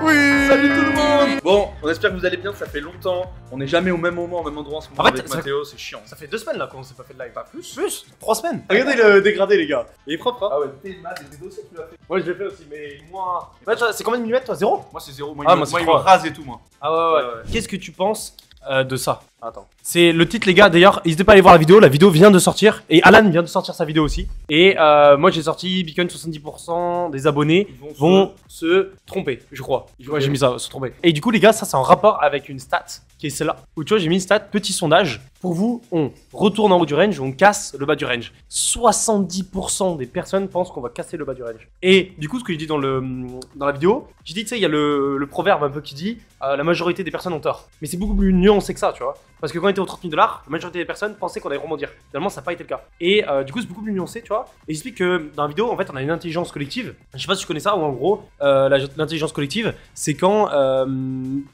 Oui. Salut tout le monde. Bon, on espère que vous allez bien, ça fait longtemps. On n'est jamais au même moment, au même endroit en ce moment En fait, avec Mathéo, c'est chiant. Ça fait 2 semaines là qu'on s'est pas fait de live. Pas plus. 3 semaines. Regardez le dégradé, les gars. Il est propre, hein. Ah ouais, t'es mal, des dossiers que tu l'as fait. Moi, je l'ai fait aussi, mais moins. Ouais, toi, c'est combien de millimètres toi? 0? Moi c'est 0, moi, Ah, il moi, me c'est me 3. rase et tout, moi. Ah ouais. Ouais. Qu'est-ce que tu penses de ça? Attends. C'est le titre, les gars. D'ailleurs, n'hésitez pas à aller voir la vidéo. La vidéo vient de sortir. Et Alan vient de sortir sa vidéo aussi. Et moi, j'ai sorti Beacon 70% des abonnés Ils vont se tromper, je crois. Ouais, j'ai mis ça, se tromper. Et du coup, les gars, ça, c'est en rapport avec une stat qui est celle-là. Où tu vois, j'ai mis une stat, petit sondage. Pour vous, on retourne en haut du range ou on casse le bas du range. 70% des personnes pensent qu'on va casser le bas du range. Et du coup, ce que je dis dans la vidéo, j'ai dit, tu sais, il y a le proverbe un peu qui dit la majorité des personnes ont tort. Mais c'est beaucoup plus nuancé que ça, tu vois. Parce que quand on était aux 30 000 $, la majorité des personnes pensaient qu'on allait rebondir. Finalement, ça n'a pas été le cas. Et du coup, c'est beaucoup plus nuancé, tu vois. Et j'explique que dans la vidéo, en fait, on a une intelligence collective. Je sais pas si tu connais ça, ou en gros, l'intelligence collective, c'est quand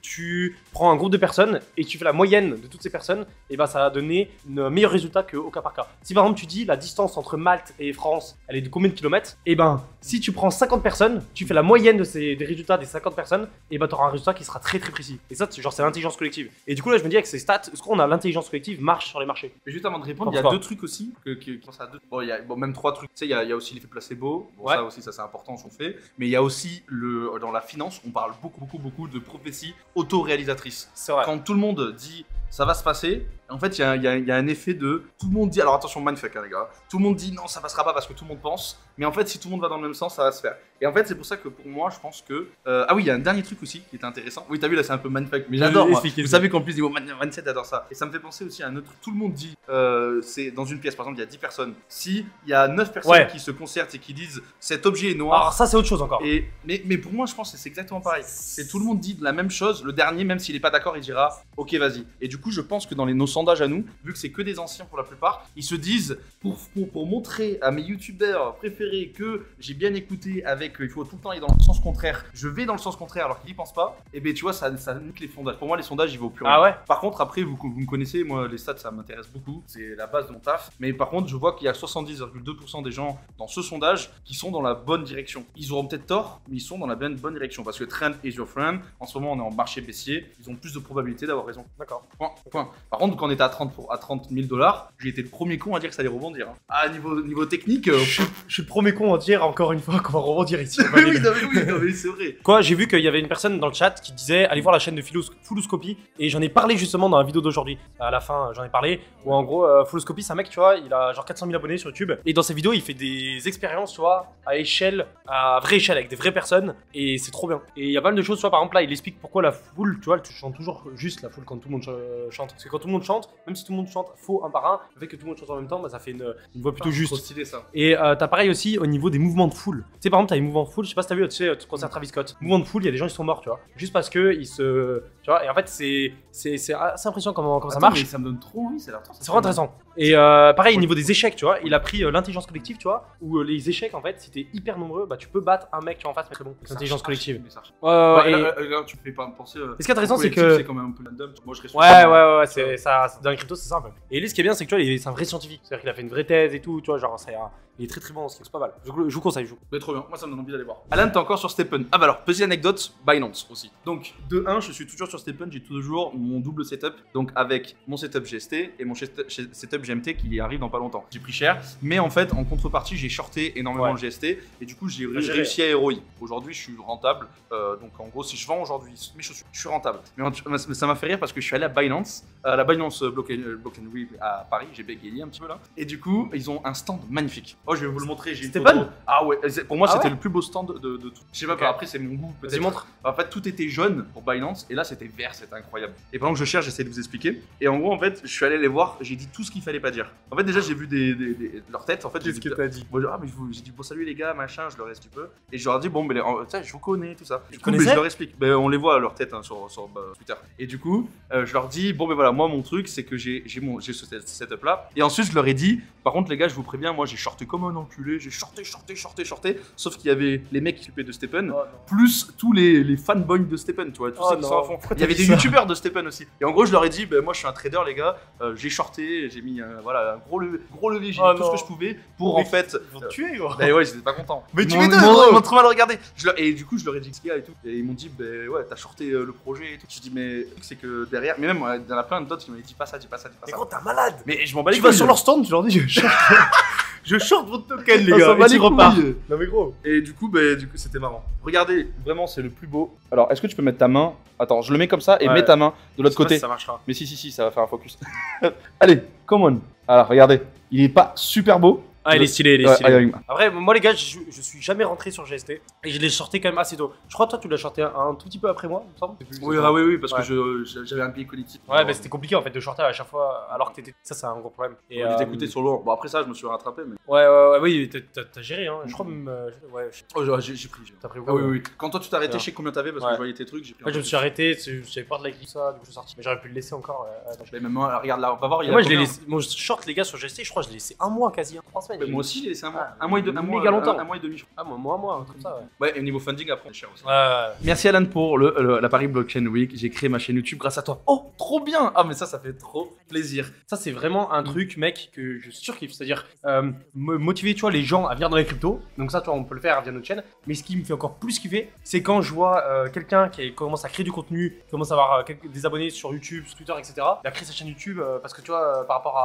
tu prends un groupe de personnes et tu fais la moyenne de toutes ces personnes, et ben ça va donner un meilleur résultat qu'au cas par cas. Si par exemple tu dis la distance entre Malte et France, elle est de combien de kilomètres, et ben si tu prends 50 personnes, tu fais la moyenne des résultats des 50 personnes, et ben tu auras un résultat qui sera très très précis. Et ça, genre, c'est l'intelligence collective. Et du coup, là, je me dis avec ces stats, est-ce qu'on a l'intelligence collective marche sur les marchés? Mais juste avant de répondre, il y a deux trucs aussi, bon, il y a même 3 trucs. Tu sais, il y a aussi l'effet placebo. Bon, Ouais. ça aussi, ça c'est important, j'en fais. Mais il y a aussi dans la finance, on parle beaucoup de prophéties autoréalisatrices. C'est vrai. Quand tout le monde dit ça va se passer, en fait, il y a un effet de tout le monde dit. Alors attention, mindfuck, hein, les gars. Tout le monde dit non, ça passera pas parce que tout le monde pense. Mais en fait, si tout le monde va dans le même sens, ça va se faire. Et en fait, c'est pour ça que pour moi, je pense que. Ah oui, il y a un dernier truc aussi qui est intéressant. Oui, t'as vu là, c'est un peu mindfuck, mais j'adore. moi. Vous savez qu'en plus, niveau mindset, j'adore ça. Et ça me fait penser aussi à un autre truc. Tout le monde dit c'est dans une pièce, par exemple, il y a 10 personnes. Si il y a 9 personnes Ouais. qui se concertent et qui disent cet objet est noir. Alors ça, c'est autre chose encore. Mais pour moi, je pense que c'est exactement pareil. C'est tout le monde dit la même chose. Le dernier, même s'il est pas d'accord, il dira ok, vas-y. Et du coup, je pense que dans nos sondages à nous, vu que c'est que des anciens pour la plupart, ils se disent pour montrer à mes youtubeurs préférés que j'ai bien écouté avec il faut tout le temps aller dans le sens contraire, je vais dans le sens contraire alors qu'ils n'y pensent pas. Et ben tu vois, ça nique les sondages. Pour moi, les sondages, ils vont plus. Ah ouais. Par contre, après, vous me connaissez, moi, les stats, ça m'intéresse beaucoup. C'est la base de mon taf. Mais par contre, je vois qu'il y a 70,2% des gens dans ce sondage qui sont dans la bonne direction. Ils auront peut-être tort, mais ils sont dans la bonne direction. Parce que trend is your friend. En ce moment, on est en marché baissier. Ils ont plus de probabilité d'avoir raison. D'accord. Point. Par contre, quand on était à 30 000 $, j'ai été le premier con à dire que ça allait rebondir. Hein. Ah, niveau technique. Je suis le premier con à dire encore une fois qu'on va rebondir ici. oui, non, mais c'est vrai. Quoi, j'ai vu qu'il y avait une personne dans le chat qui disait allez voir la chaîne de Fulloscopy, et j'en ai parlé justement dans la vidéo d'aujourd'hui. À la fin, j'en ai parlé où en gros, Fulloscopy, c'est un mec, tu vois, il a genre 400 000 abonnés sur YouTube, et dans ses vidéos, il fait des expériences, tu vois, à vraie échelle, avec des vraies personnes, et c'est trop bien. Et il y a pas mal de choses, tu vois, par exemple là, il explique pourquoi la foule, tu vois, tu chantes toujours juste la foule quand tout le monde chante. Parce que quand tout le monde chante, même si tout le monde chante faux un par un, le fait que tout le monde chante en même temps, bah, ça fait une voix plutôt juste. Trop stylé ça. Et t'as pareil aussi au niveau des mouvements de foule. Tu sais, par exemple, t'as les mouvements de foule, je sais pas si t'as vu, tu sais, tu concert Travis Scott. Mouvement de foule, il y a des gens qui sont morts, tu vois. Juste parce que ils se. Tu vois, et en fait, c'est assez impressionnant comment ça marche. Mais ça me donne trop envie, ça a l'air trop. C'est vraiment intéressant. Et pareil, au niveau des échecs, tu vois, il a pris l'intelligence collective, tu vois, où les échecs, en fait, si t'es hyper nombreux, bah tu peux battre un mec qui est en face, mais très bon. L'intelligence collective. Ouais, Là, tu me fais pas penser. Et ce qui est intéressant, c'est que. C'est quand même un peu random. Moi, je reste. Ouais, c'est ça. Dans les cryptos, c'est simple. Et lui, ce qui est bien, c'est que tu vois, c'est un vrai scientifique. C'est-à-dire qu'il a fait une vraie thèse et tout, tu vois, genre, il est très très bon dans ce qui est pas mal. Je vous conseille, Mais trop bien, moi ça me donne envie d'aller voir. Alan, t'es encore sur Stephen. Ah bah alors, petite anecdote, Binance aussi. Donc, de 1, je suis toujours sur Stephen, j'ai toujours mon double setup. Donc, avec mon setup GST et mon setup GMT qui arrive dans pas longtemps. J'ai pris cher, mais en fait, en contrepartie, j'ai shorté énormément le GST et du coup, j'ai réussi à ROI. Aujourd'hui, je suis rentable. Donc, en gros, si je vends aujourd'hui mes chaussures, je suis rentable. Mais ça m'a fait rire parce que je suis allé à la Binance Block and Weave à Paris, j'ai bégayé un petit peu là. Et du coup, ils ont un stand magnifique. Oh, je vais vous le montrer. J'ai une photo. Ah ouais, pour moi, c'était le plus beau stand de tout. Je sais pas, après, c'est mon goût peut-être. Montre. En fait, tout était jaune pour Binance et là, c'était vert, c'était incroyable. Et pendant que je cherche, j'essaie de vous expliquer. Et en gros, en fait, je suis allé les voir, j'ai dit tout ce qu'il fallait pas dire. En fait, déjà, j'ai vu leurs têtes. En fait, Qu'est-ce que t'as dit? Moi, j'ai dit bon, salut les gars, machin, je leur explique un peu. Et je leur ai dit, bon, mais je vous connais, tout ça. Du coup, connaissais je leur explique. On les voit à leur tête sur Twitter. Et du coup, je leur dis, bon, mais voilà, moi mon truc c'est que j'ai ce setup là et ensuite je leur ai dit par contre les gars je vous préviens moi j'ai shorté comme un enculé, j'ai shorté sauf qu'il y avait les mecs qui s'occupaient de Stephen plus tous les fanboys de Stephen tu vois tous ceux qui sont à fond. Il y avait des youtubeurs de Stephen aussi et en gros je leur ai dit moi je suis un trader les gars, j'ai shorté, j'ai mis voilà un gros levier, j'ai mis tout ce que je pouvais pour en fait Ils vont te tuer gros. ouais ils étaient pas contents. Mais tu Ils m'étonnes, m'ont gros. trop mal regardé. Et du coup je leur ai dit ce qu'il y a et tout et ils m'ont dit ouais t'as shorté le projet et tout. Je dis mais c'est que derrière mais même il y en a plein d'autres qui m'ont dit dis pas ça. Mais gros, t'es un malade. Mais je m'en bats les Tu vas couilles. sur leur stand, tu leur dis je short votre token les On gars. s'en bat Et tu les repars. couilles. Non mais gros. Et du coup c'était marrant. Regardez, vraiment c'est le plus beau. Alors est-ce que tu peux mettre ta main? Attends, je le mets comme ça et Ouais. mets ta main de l'autre Je sais pas côté. si ça marchera. Mais si, ça va faire un focus. Allez, come on. Alors regardez, il est pas super beau. Ah, il est stylé, Ouais, allez, Après, moi, les gars, je suis jamais rentré sur GST et je l'ai sorti quand même assez tôt. Je crois que toi, tu l'as sorti un tout petit peu après moi, il me semble. oui, parce Ouais. que j'avais un pays collectif. Ouais, mais c'était compliqué en fait de shorter à chaque fois alors que t'étais. Ça, c'est un gros problème. Et t'écoutais sur l'eau. Bon, après ça, je me suis rattrapé. Mais... Oui, t'as géré, hein. Je crois même. Ouais, Oh, j'ai pris. t'as pris Ah oui. Quand toi tu t'arrêtais, Ouais. je sais combien t'avais parce que Ouais. je voyais tes trucs. J'ai pris Moi, un je me peu suis plus. arrêté, j'avais peur de la grille, ça, du coup, je suis sorti. Mais j'aurais pu le laisser encore. Mais même moi, regarde là, on va voir. Il y a Moi, je l'ai combien laissé. Mon short, les gars, sur GST, je crois que je l'ai laissé un mois quasi, 3 semaines. Mais moi aussi, j'ai laissé un mois. Ah, Un mois et demi. méga longtemps. Un mois et demi, je crois. Ah, moi, un truc comme ça, ouais. Ouais, et au niveau funding, après, c'est cher aussi. Ouais. Merci Alan pour la Paris Blockchain Week. J'ai créé ma chaîne YouTube grâce à toi. Oh, trop bien! Ah, mais ça fait trop plaisir. Ça, c'est vraiment un truc, mec, que je surkiffe. C'est-à-dire, motiver, tu vois, les gens à venir dans les cryptos. Donc, ça, tu vois, on peut le faire via notre chaîne. Mais ce qui me fait encore plus kiffer, c'est quand je vois quelqu'un qui commence à créer du contenu, qui commence à avoir des abonnés sur YouTube, sur Twitter, etc. Il a créé sa chaîne YouTube parce que, tu vois, par rapport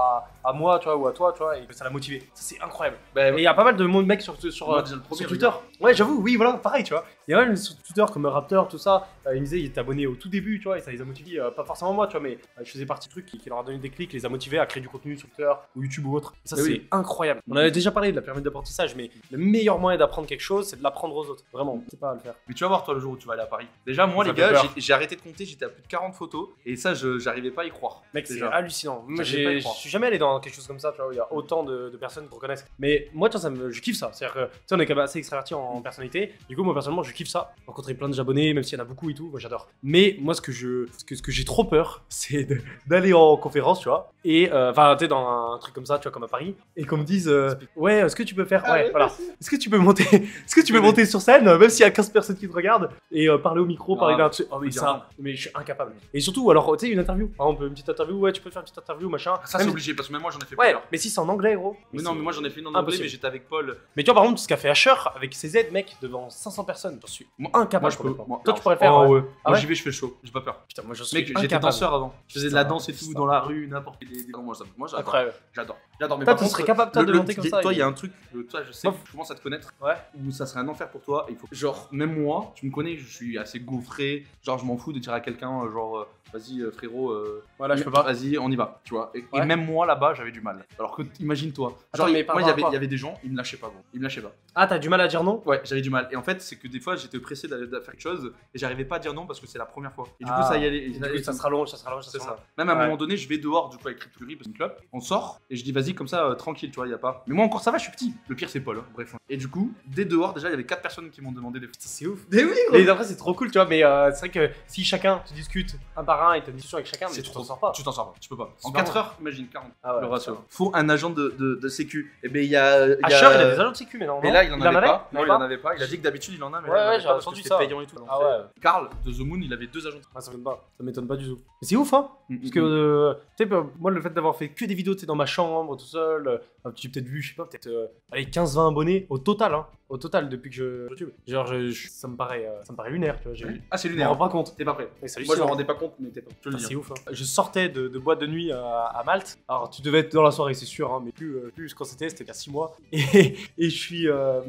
à moi, tu vois, ou à toi, tu vois, et que ça l'a motivé. Ça, c'est incroyable. Bah, Et il y a pas mal de mecs sur Moi, déjà le premier, sur Twitter. Ouais, j'avoue, oui, voilà, pareil, tu vois. Il y a même sur Twitter comme Raptor, tout ça. Il me disait, il était abonné au tout début, tu vois, et ça les a motivés. Pas forcément moi, tu vois, mais je faisais partie du truc qui leur a donné des clics, les a motivés à créer du contenu sur Twitter ou YouTube ou autre. Et ça, Mais c'est oui. incroyable. On avait déjà parlé de la pyramide d'apprentissage, mais le meilleur moyen d'apprendre quelque chose, c'est de l'apprendre aux autres. Vraiment, c'est pas à le faire. Mais tu vas voir, toi, le jour où tu vas aller à Paris. Déjà, moi, Ça les fait gars, peur. j'ai arrêté de compter, j'étais à plus de 40 photos. Et ça, j'arrivais pas à y croire. Mec, c'est Déjà. hallucinant. Moi, J'arrive pas à y je croire. suis jamais allé dans quelque chose comme ça, tu vois, où il y a autant de personnes qui reconnaissent. Mais moi, tu vois, je kiffe ça. C'est-à-dire que, tu sais, on est quand même assez extraverti en personnalité. Du coup, moi, personnellement, je kiffe ça. Rencontrer plein de abonnés, même s'il y en a beaucoup et tout, moi, j'adore. Mais moi, ce que j'ai trop peur, c'est d'aller en conférence, tu vois. Et, enfin, tu sais, dans un truc comme ça, tu vois, comme à Paris. Et qu'on me dise, ouais, est-ce que tu peux faire, ouais, voilà. Est-ce que tu peux monter sur scène, même s'il y a 15 personnes qui te regardent, et parler au micro, parler d'un truc. Oh, mais ça, mais je suis incapable. Et surtout, alors, tu sais, une interview. Par exemple, une petite interview, ouais, tu peux faire une petite interview, machin. Ça, Même- c'est obligé, parce que même moi, j'en ai fait Ouais, plusieurs. mais si c'est en anglais, gros. Mais non, mais moi, j'en ai fait une en anglais, Impossible. mais j'étais avec Paul. Mais tu vois, par exemple, ce qu'a fait Asher avec ses aides, mec, devant 500 personnes, j'en suis incapable. Moi, je peux. complètement. Toi, tu pourrais le Oh, faire. ouais. Ah Moi, ouais j'y vais, je fais le show. J'ai pas peur. Putain, moi, je suis Mec, j'étais incapable. danseur avant. Je faisais de la Putain, danse et tout putain. dans la rue, n'importe quoi. Moi, j'adore. Incroyable. J'adore. Mais Toi, par tu contre, serais capable, toi, de monter comme ça. Toi, il y a un truc, toi, je sais, Moi, je commence à te connaître, Ouais. où ça serait un enfer pour toi. Il faut, genre, même moi, tu me connais, je suis assez gaufré. Genre, je m'en fous de dire à quelqu'un, genre, vas-y, frérot. Voilà, je peux pas. Vas-y, on y va, tu vois. Et Ouais. même moi, là-bas, j'avais du mal. Alors que, imagine-toi. Attends, Genre, mais par moi, rapport à quoi il y avait des gens, ils me lâchaient pas, gros. Ils me lâchaient pas. Ah, t'as du mal à dire non? Ouais, j'avais du mal. Et en fait, c'est que des fois, j'étais pressé de faire quelque chose et j'arrivais pas à dire non parce que c'est la première fois. Et du coup, Ah. ça y allait. Et du coup, ça sera long, ça sera long, ça C'est sera long. ça. Même à un Ouais. moment donné, je vais dehors du coup avec Cryptory parce que club. On sort et je dis vas-y comme ça tranquille, tu vois, y a pas. Mais moi encore ça va, je suis petit. Le pire c'est Paul. Hein. Bref. Et du coup, dès dehors déjà, il y avait 4 personnes qui m'ont demandé des photos. C'est ouf. Mais oui, Mais après, c'est trop cool, tu vois. Mais c'est vrai que si chacun, tu discutes un par un et t'as une discussion avec chacun, mais C'est tu trop t'en sors pas. Tu t'en sors pas, tu peux pas. C'est En marrant. 4 heures, imagine 40. Ah ouais, le ratio. putain. Faut un agent de sécu. Et ben il y a. Asher, il a des agents de sécu maintenant. Mais non là, il en avait pas. Non, Non, il en avait pas. Il a dit que d'habitude il en a, mais Ouais, là, il en ouais, avait j'ai pas parce que entendu c'était ça. payant et tout. Ah ouais. Karl de The Moon, il avait 2 agents. Ah, ça m'étonne pas du tout. Mais c'est ouf, hein. Parce que, tu sais, moi, le fait d'avoir fait que des vidéos, tu sais, dans ma chambre, tout seul, tu as peut-être vu, je sais pas, peut-être, allez, 15-20 abonnés au total, hein. Au total, depuis que je YouTube. Genre, ça me paraît lunaire, tu vois. Ah, c'est Je me lunaire. rends pas compte. T'es pas prêt. Mais c'est Moi, je me hallucinant. rendais pas compte, mais t'es pas. Je te le Ah, dis. c'est ouf. Hein. Je sortais de boîte de nuit à Malte. Alors, tu devais être dans la soirée, c'est sûr, hein, mais plus quand c'était il y a 6 mois. Et je suis à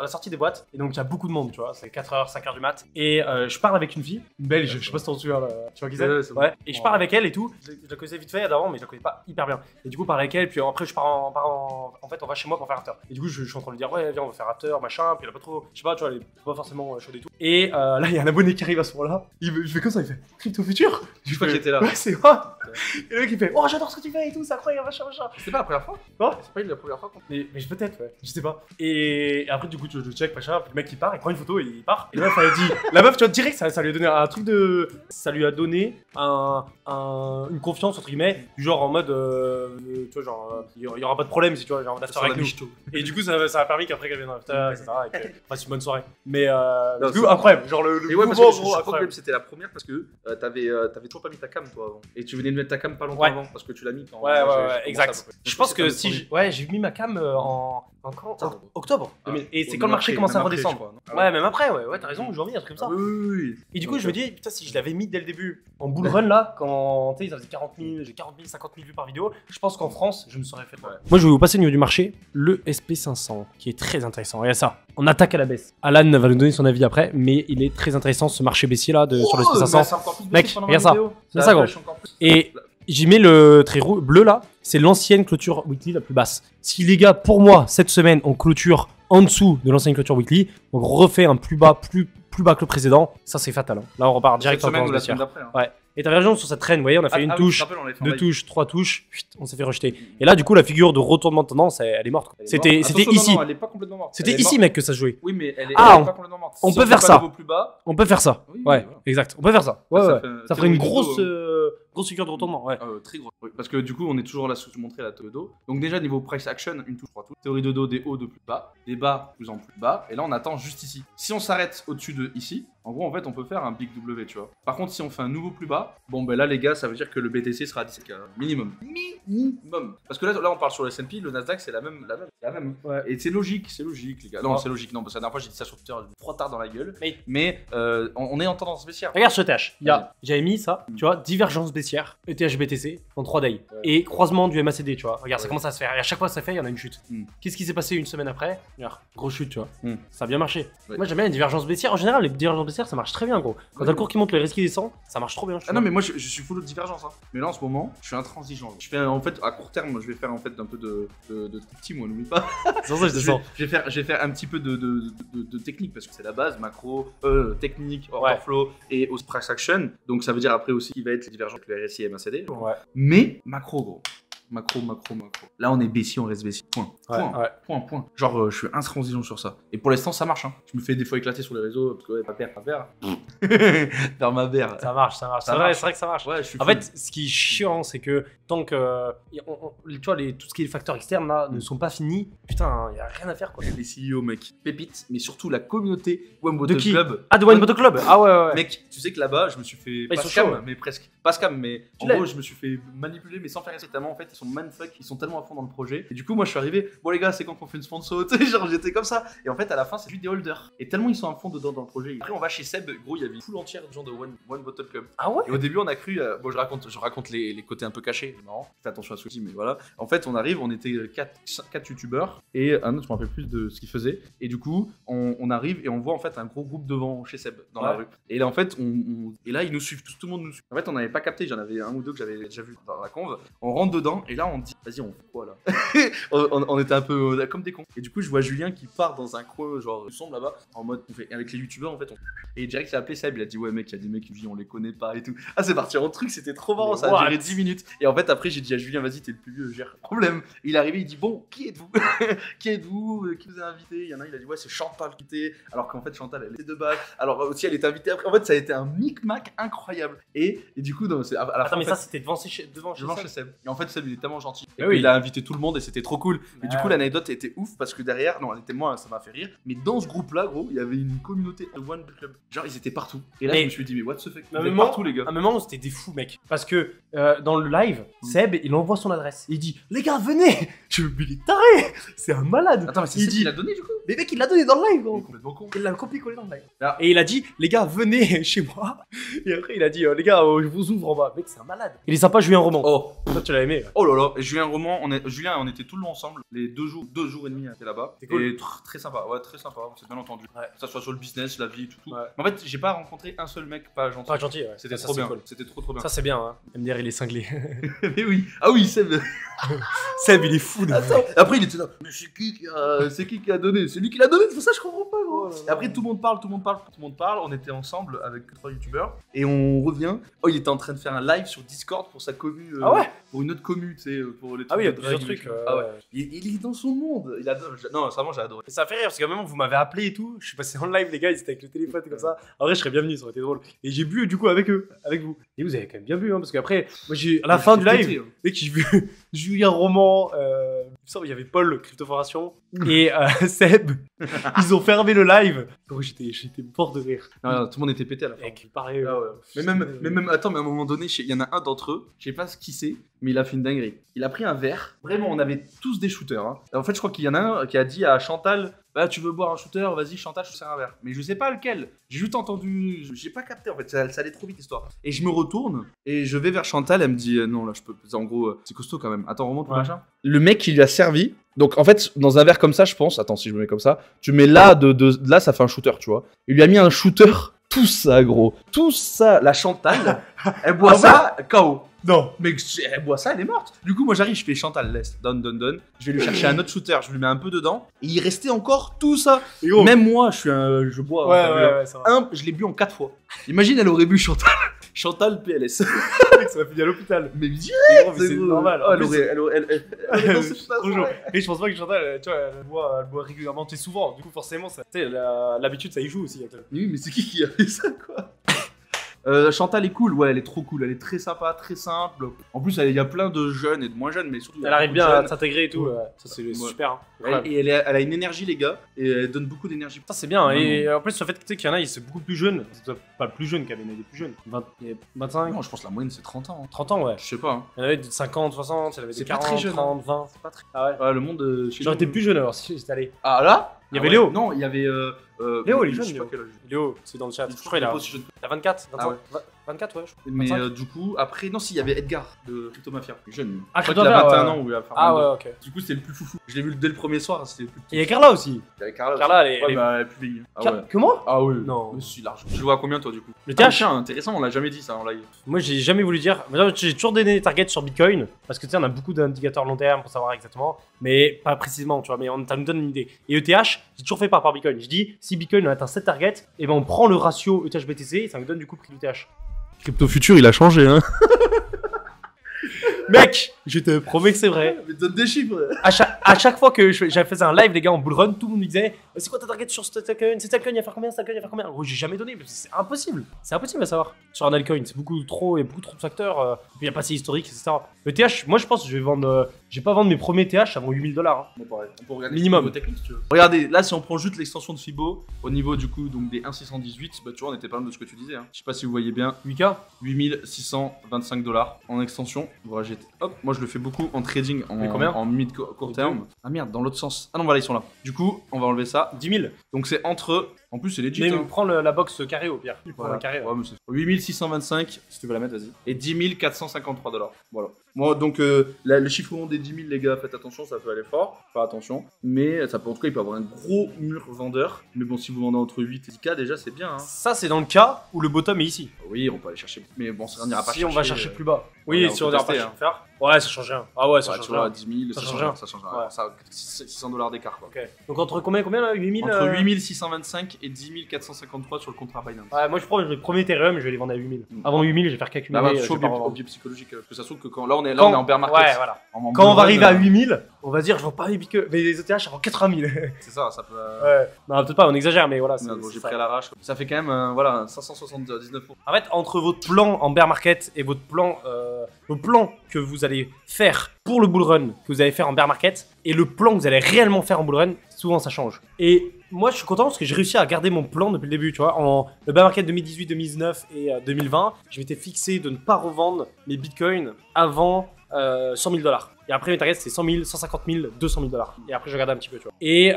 la sortie des boîtes. Et donc, il y a beaucoup de monde, tu vois. C'est 4h, 5h du mat. Et je parle avec une fille, une belge, je sais pas si t'en souviens, là. Tu vois qui c'est? Ouais, c'est bon. Ouais. Et je parle avec elle et tout. Je la connaissais vite fait d'avant, mais je la connais pas hyper bien. Et du coup, je parle avec elle. Puis après, en fait, on va chez moi pour faire after. Et du coup, je suis en train de lui dire, ouais, viens, on va faire after, machin. Puis elle a pas trop, je sais pas, tu vois, elle est pas forcément chaude et tout. Et là, il y a un abonné qui arrive à ce moment-là. Je fais comme ça, il fait Crypto Futur. Je crois que j'étais là. Ouais, c'est moi. Et le mec, il fait, oh, j'adore ce que tu fais et tout, c'est incroyable, machin, machin. C'était pas la première fois. Quoi? C'est pas la première fois. Mais peut-être, ouais, je sais pas. Et après, du coup, je check, machin, puis le mec il part, il prend une photo et il part. Et là, meuf, elle dit. La meuf, tu vois, direct, ça lui a donné un truc de. Ça lui a donné une confiance, entre guillemets, du genre en mode. Tu vois, genre, il y aura pas de problème si tu vois, genre, on a avec nous. Et du coup, ça a permis qu'après qu'elle vienne dans l'after, etc. Et qu'elle fasse une bonne soirée. Mais, Non, du coup, incroyable. Genre, le Et ouais, parce mouvement, que je gros, crois incroyable. que c'était la première parce que t'avais toujours pas mis ta cam toi avant. Et tu venais de mettre ta cam pas longtemps Ouais. avant parce que tu l'as mis quand. Ouais, j'ai ouais, commencé exact. à peu près. Je pense Donc, que c'était si. Ouais, j'ai mis ma cam en quand Octobre. Octobre. Ah, 2000. Et ouais, c'est même quand le marché après, commence à même après, redescendre. je crois, non Ah Ouais, même après, ouais, t'as raison, janvier, un truc comme ça. Oui, oui, oui. Et du coup, Donc, je me dis, putain, si je l'avais mis dès le début en bull run là, quand tu sais, ça faisait 40 000, j'ai 40 000, 50 000 vues par vidéo, je pense qu'en France, je me serais fait. Ouais. Moi, je vais vous passer au niveau du marché le SP500 qui est très intéressant. Regarde ça, on attaque à la baisse. Alan va nous donner son avis après, mais il est très intéressant ce marché baissier là sur le SP500. Mec, regarde ça. C'est ça, gros. Et j'y mets le trait bleu là, c'est l'ancienne clôture weekly la plus basse. Si les gars, pour moi, cette semaine, on clôture en dessous de l'ancienne clôture weekly, donc on refait un plus bas que le précédent, ça c'est fatal. Hein. Là, on repart direct Cette en semaine ou la baissière. semaine d'après. Hein. Ouais. Et t'avais raison sur cette traîne, vous voyez, on a fait une touche, je te rappelle, on l'avait fait en deux live. touches, trois touches, chut, on s'est fait rejeter. Et là, du coup, la figure de retournement de tendance, elle est morte. Quoi. Elle est C'était morte. Attention, ici. Non, elle est pas complètement morte. C'était Elle est ici, morte. mec, que ça se jouait. Oui, mais elle est Ah, pas complètement morte. on Si peut faire fait ça. pas de niveau plus bas, On peut faire ça. Oui, Ouais, voilà. exact. On peut faire ça. Ouais, Ça ouais. fait- Ça ferait une théorie de grosse, dos, grosse figure de retournement. Ouais. Très gros. Oui, parce que du coup, on est toujours là sous montrer la théorie de dos. Donc déjà niveau price action, une touche, trois touches. Théorie de dos, des hauts de plus bas, des bas de plus en plus bas. Et là, on attend juste ici. Si on s'arrête au-dessus de ici, en gros, en fait, on peut faire un big W, tu vois. Par contre, si on fait un nouveau plus bas, bon, ben là, les gars, ça veut dire que le BTC sera à 10K minimum. Minimum. Parce que là, on parle sur le S&P, le Nasdaq, c'est la même. C'est la même. Ouais. Et c'est logique, les gars. Non, Ouais. c'est logique. Non, parce que la dernière fois, j'ai dit ça sur Twitter, trop tard dans la gueule. Mais- Mais on est en tendance baissière. Regarde ce TH. J'avais mis ça, tu vois, divergence baissière, ETH BTC en 3 days. Ouais. Et croisement du MACD, tu vois. Regarde, ça Ouais. commence à se faire. Et à chaque fois que ça fait, il y en a une chute. Mm. Qu'est-ce qui s'est passé une semaine après? Regarde, grosse chute, tu vois. Mm. Ça a bien marché. Ouais. Moi, j'aime bien les divergences baissières. En général, les divergences baissières, ça marche très bien, gros. Quand Ouais. t'as le cours qui monte, le risque qui descend, ça marche trop bien. je Ah non, trouve. mais moi je suis full de divergence. Hein. Mais là en ce moment, je suis intransigeant. Je fais en fait à court terme, je vais faire en fait un peu de petit, moi, n'oublie pas. C'est pour ça que je descends. Je vais faire un petit peu de technique parce que c'est la base, macro, technique, Ouais. order flow et au price action. Donc ça veut dire après aussi qu'il va être divergent avec le RSI et MACD. Ouais. Mais macro, gros. Macro. Là, on est baissier, on reste baissier. Point. Ouais. Point. Genre, je suis intransigeant sur ça. Et pour l'instant, ça marche. Hein. Je me fais des fois éclater sur les réseaux parce que, ouais, pas père. Faire ma bière. Ça marche, ça marche. Ça C'est vrai, marche. c'est vrai que ça marche. Ouais, je suis En full. fait, ce qui est chiant, c'est que tant que tu vois, tout ce qui est facteurs externes là ne sont pas finis, putain, il y a rien à faire quoi. Les CEO, mec. Pépite, mais surtout la communauté One De Bottle qui Club. Ah, de Wine Bottle Club. Ah ouais. Mec, tu sais que là-bas, je me suis fait Ah, ils pas sont scam, chauds, ouais. mais presque. Pas scam, mais en l'as- gros, je me suis fait manipuler, mais sans faire exprès. Tellement, en fait, ils sont mindfuck, ils sont tellement à fond dans le projet. Et du coup, moi, je suis arrivé. Bon, les gars, c'est quand qu'on fait une sponsor, tu sais, genre, j'étais comme ça. Et en fait, à la fin, c'est juste des holders. Et tellement ils sont à fond dedans dans le projet. Après, on va chez Seb. Gros, il y avait une foule entière de gens de One Bottle Club. Ah ouais. Et au début, on a cru. Bon, je raconte les côtés un peu cachés. Non, fais attention à ce que je dis, mais voilà. En fait, on arrive, on était 4 youtubeurs et un autre, je me rappelle plus de ce qu'il faisait. Et du coup, on arrive et on voit en fait un gros groupe devant chez Seb dans la Ouais. rue. Et là, en fait, et là, ils nous suivent, tout le monde nous suit. En fait, on n'avait pas capté, j'en avais un ou deux que j'avais déjà vu dans la conve. On rentre dedans et là, on dit, vas-y, on fait quoi là on était un peu comme des cons. Et du coup, je vois Julien qui part dans un coin, genre sombre là-bas, en mode, avec les youtubeurs en fait. Et direct, il a appelé Seb, il a dit, ouais, mec, il y a des mecs qui me disent, on les connaît pas et tout. Ah, c'est parti en truc, c'était trop marrant, Mais ça a what duré 10 minutes. Et en fait, après, j'ai dit à Julien, vas-y, t'es le plus vieux, gère. Problème. Il est arrivé, il dit, bon, qui êtes-vous Qui êtes-vous Qui vous a invité Il y en a un, il a dit, ouais, c'est Chantal qui était. Alors qu'en fait, Chantal, elle était de base. Alors aussi, elle était invitée après. En fait, ça a été un micmac incroyable. Et du coup, à la Attends, fin, mais en ça fait, c'était devant chez devant chez Seb. Et en fait, Seb, il est tellement gentil. Et Eh puis, oui. il a invité tout le monde et c'était trop cool. Et du Ah coup, ouais. l'anecdote était ouf parce que derrière, non, elle était moi, ça m'a fait rire. Mais dans ce groupe-là, gros, il y avait une communauté de One Club. Genre, ils étaient partout. Et là, Mais- je me suis dit, mais what the fuck À un Vous êtes moment, partout, les gars. à un moment, c'était des fous, mec. Parce que dans le live, Seb, il envoie son adresse. Il dit, les gars, venez. Je me dis, il est taré. C'est un malade. Attends, mais c'est il Seb dit, qui l'a donné du coup mais mec, il l'a donné dans le live, Il est gros. complètement con. Il l'a copié-collé dans le live. Ah. Et il a dit, les gars, venez chez moi. Et après, il a dit, les gars, je vous ouvre en bas. Mec, c'est un malade. Il est sympa, Julien Roman. Oh, Toi, tu l'as aimé. Ouais. oh là là, et Julien Roman, Julien, on était tout le long ensemble, les 2 jours et demi, on était là-bas. C'est cool. Et très sympa, ouais, très sympa, on s'est bien entendu. Ouais. Que ça soit sur le business, la vie, tout. Ouais. Mais en fait, j'ai pas rencontré un seul mec pas gentil. Pas gentil, ouais. C'était Ça, trop c'est bien, cool. c'était trop bien. Ça, c'est bien, hein. MDR, il est cinglé. Mais oui, ah oui, Seb. Seb, il est fou de Attends. Après, il était là. Mais c'est qui a donné? C'est lui qui l'a donné, c'est pour ça que je comprends pas, gros. Et après, tout le monde parle. On était ensemble avec 3 youtubeurs. Et on revient. Oh, il était en train de faire un live sur Discord pour sa commu. Ah ouais? Pour une autre commu, tu sais, pour les trucs. Ah oui, il y a de plusieurs drague, trucs. machin. Ah ouais. Il est dans son monde. Il adore. Non, vraiment, j'ai adoré. Ça fait rire parce qu'à un moment vous m'avez appelé et tout. Je suis passé en live, les gars, ils étaient avec le téléphone comme ça. En vrai, je serais bienvenu, ça aurait été drôle. Et j'ai bu du coup avec eux, avec vous. Et vous avez quand même bien bu, hein, parce qu'après, moi j'ai à la fin du live, dès que j'ai vu Julien Roman, il y avait Paul Cryptoforation et Seb, ils ont fermé le live. Donc j'étais mort de rire. Non, tout le monde était pété à la fin. Mec, pareil. Ah ouais. Mais même, attends, mais à un moment donné, il y en a un d'entre eux, je sais pas ce qui c'est, mais il a fait une dinguerie. Il a pris un verre. Vraiment, on avait tous des shooters. Hein. En fait, je crois qu'il y en a un qui a dit à Chantal, bah, tu veux boire un shooter, vas-y Chantal, je te sers un verre. Mais je sais pas lequel. J'ai juste entendu, j'ai pas capté en fait, ça allait trop vite l'histoire. Et je me retourne et je vais vers Chantal, elle me dit non là je peux. En gros, c'est costaud quand même. Attends, remonte le machin. Le mec qui lui a servi. Donc en fait, dans un verre comme ça, je pense, attends si je me mets comme ça, tu mets là, là ça fait un shooter, tu vois. Il lui a mis un shooter, tout ça gros. Tout ça, la Chantal, elle boit ça, KO. Non. Mais elle boit ça, elle est morte. Du coup, moi j'arrive, je fais Chantal, laisse, donne. Je vais lui chercher un autre shooter, je lui mets un peu dedans. Et il restait encore tout ça. Même moi, je bois. Ouais, ça va. Je l'ai bu en 4 fois. Imagine, elle aurait bu Chantal. Chantal PLS. Ça m'a fini à l'hôpital. Mais direct, c'est normal. Oh, elle aurait trop chaud. Et je pense pas que Chantal, tu vois, elle boit régulièrement, tu sais, souvent. Du coup, forcément, tu sais, l'habitude, ça y joue aussi. Oui, mais c'est qui a fait ça, quoi? Chantal est cool, ouais, elle est trop cool, elle est très sympa, très simple. En plus, il y a plein de jeunes et de moins jeunes, mais surtout. Elle arrive bien à s'intégrer et tout. Ça, c'est super. Hein. Elle a une énergie, les gars, et elle donne beaucoup d'énergie. Ça, c'est bien. Et en plus, le fait que, tu sais, qu'il y en a, ils sont beaucoup plus jeunes. C'est pas le plus jeune qu'elle, mais des plus jeunes. 25. Non, je pense que la moyenne, c'est 30 ans. 30 ans, ouais. Je sais pas. Hein. Il y en avait de 50, 60, il y en avait des 40, très jeune, 30, 20. C'est pas très. Ah ouais. Ouais, le monde. J'aurais été plus jeune alors si j'étais allé. Ah là? Il y avait Léo. Non, il y avait. Léo, il est jeune. Je sais pas quel âge. Léo, c'est dans le chat. Je crois qu'il a. Il a 24, 25. Ah ouais. 24, ouais, je crois. Mais du coup, après, non, si, il y avait Edgar de Crypto Mafia. Jeune. Ah, je crois qu'il a 21 ans ou il a Ah ouais, ok. Du coup, c'était le plus foufou. Je l'ai vu dès le premier soir, c'était le plus. Et il y a Carla aussi. Il y avait Carla. Carla, elle est. Bah, elle est plus vieille. Ah ouais. Comment? Ah oui. Non. Mais si, large. Tu le vois à combien, toi, du coup? Le TH? Intéressant, on l'a jamais dit ça en live. Moi, j'ai jamais voulu dire. J'ai toujours donné des targets sur Bitcoin. Parce que tu sais, on a beaucoup d'indicateurs long terme pour savoir exactement. Mais pas précisément, tu vois. Mais ça nous donne une idée. Et ETH, j'ai toujours fait par Bitcoin. Je dis, si Bitcoin atteint 7 targets, et ben on prend le ratio ETH-BTC et ça nous donne du coup le prix d'ETH. Crypto Futur, il a changé, hein. Mec, je te promets que c'est vrai. Mais donne des chiffres. À chaque fois que j'avais fait un live, les gars, en bull run, tout le monde me disait c'est quoi ta target sur ce token? C'est token, il va faire combien? Il va faire combien? J'ai jamais donné, parce que c'est impossible. C'est impossible à savoir. Sur un altcoin, c'est beaucoup trop, il y a beaucoup trop de facteurs. Puis il y a pas assez historique, etc. Le TH, moi je pense que je vais vendre. Je vais pas vendre mes premiers TH avant 8000 $. Hein. Bon, pareil. On peut regarder minimum. Technique, si tu veux. Regardez, là, si on prend juste l'extension de Fibo, au niveau du coup donc des 1,618, bah tu vois, on était pas loin de ce que tu disais. Hein. Je sais pas si vous voyez bien. 8K 8625 $ en extension. Voilà, hop, moi je le fais beaucoup en trading en mid court terme. Ah merde, dans l'autre sens. Ah non, voilà, ils sont là. Du coup, on va enlever ça. 10 000. Donc c'est entre. En plus, c'est legit. Mais hein. prends la box carré au pire. Voilà. Carré, ouais, mais 8625, si tu veux la mettre, vas-y. Et 10 453 $. Voilà. Moi, donc, le chiffrement des 10 000, les gars, faites attention, ça peut aller fort. Faire attention. Mais ça peut, en tout cas, il peut avoir un gros mur vendeur. Mais bon, si vous vendez entre 8 et 10K, déjà, c'est bien. Hein. Ça, c'est dans le cas où le bottom est ici. Oui, on peut aller chercher. Mais bon, on n'ira pas chercher. Si on va chercher plus bas. Oui, si on ira n'ira pas faire. Ouais, ça change rien. Ah ouais, ça change rien. 10 000, ça change rien. Ça change rien. Ouais. Ça, 600 $, d'écart, quoi. Ok. Donc, entre combien là 8000 Entre 8625 et 10 453 sur le contrat Binance. Ouais, moi je prends le premier Ethereum, je vais les vendre à 8000. Avant 8000, je vais faire qu'accumuler. Bah, au biais psychologique. Parce que ça se trouve que quand là on est en bear market. Ouais, voilà. Quand on va arriver à 8000, on va dire je vends pas les Bitcoin, mais les ETH avant 80 000. C'est ça, ça peut. Ouais. Non, peut-être pas, on exagère, mais voilà. J'ai pris à l'arrache. Ça fait quand même, voilà, 579 €. En fait, entre votre plan en bear market et votre plan, le plan que vous allez faire pour le bull run, que vous allez faire en bear market, et le plan que vous allez réellement faire en bull run, souvent ça change. Et moi je suis content parce que j'ai réussi à garder mon plan depuis le début, tu vois. En le bear market 2018, 2019 et 2020, je m'étais fixé de ne pas revendre mes bitcoins avant 100 000 $. Et après, mes targets, c'était 100 000, 150 000, 200 000 $. Et après, je regardais un petit peu, tu vois. Et